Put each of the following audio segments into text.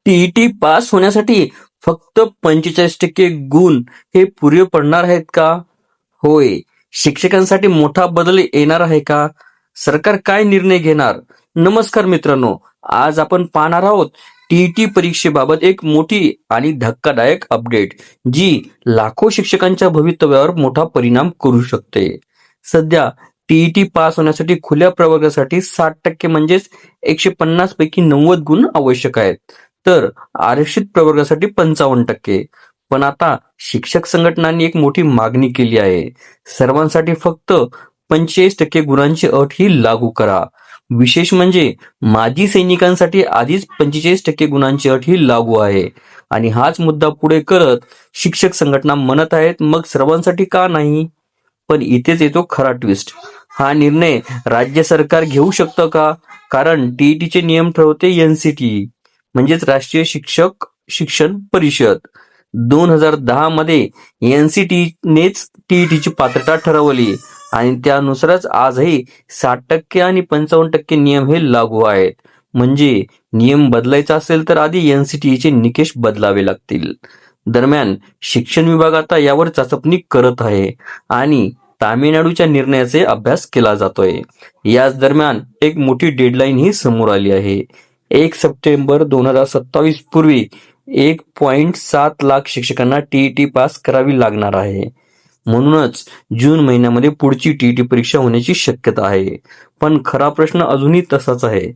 TET pass होण्यासाठी फक्त 45% गुण हे पुरे पडणार आहेत का? होय. शिक्षकांसाठी मोठा बदल येणार आहे का? सरकार काय निर्णय घेणार? नमस्कार मित्रांनो, आज आपण पाहणार आहोत टीईटी परीक्षेबाबत एक मोठी आणि धक्कादायक अपडेट, जी लाखो शिक्षकांच्या भवितव्यावर मोठा परिणाम करू शकते. सध्या टीईटी पास होण्यासाठी खुल्या प्रवर्गासाठी 60% म्हणजेच 150 पैकी 90 गुण आवश्यक आहेत. तर आरक्षित प्रवर्गासाठी 55%. पण आता शिक्षक संघटनांनी एक मोठी मागणी केली आहे. सर्वांसाठी फक्त 45% गुणांची अट ही लागू करा. विशेष म्हणजे माजी सैनिकांसाठी आधीच 45% गुणांची अट ही लागू आहे. आणि हाच मुद्दा पुढे करत शिक्षक संघटना म्हणत आहेत, मग सर्वांसाठी का नाही? पण इथेच येतो खरा ट्विस्ट. हा निर्णय राज्य सरकार घेऊ शकतं का? कारण टीईटीचे नियम ठरवते एनसीटी, म्हणजेच राष्ट्रीय शिक्षक शिक्षण परिषद. 2010 मध्ये एनसीटीनेच टीईटीची पात्रता ठरवली आणि त्यानुसारच आजही 60% आणि 55% नियम हे लागू आहेत. म्हणजे नियम बदलायचा असेल तर आधी एनसीटीचे निकष बदलावे लागतील. दरम्यान शिक्षण विभाग आता यावर चाचपणी करत आहे आणि तामिळनाडूच्या निर्णयाचे अभ्यास केला जातोय. याच दरम्यान एक मोठी डेडलाईन ही समोर आली आहे. 1 सप्टेंबर 2027 पूर्वी 1.7 लाख शिक्षकांना टीईटी पास करावी लागणार आहे. म्हणूनच जून महिन्यामध्ये पुढची टीईटी परीक्षा होण्याची शक्यता आहे. पण खरा प्रश्न अजूनही तसाच आहे.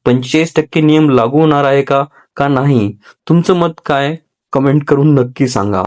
45% नियम लागू होणार आहे का नाही? तुमचं मत काय? कमेंट करून नक्की सांगा.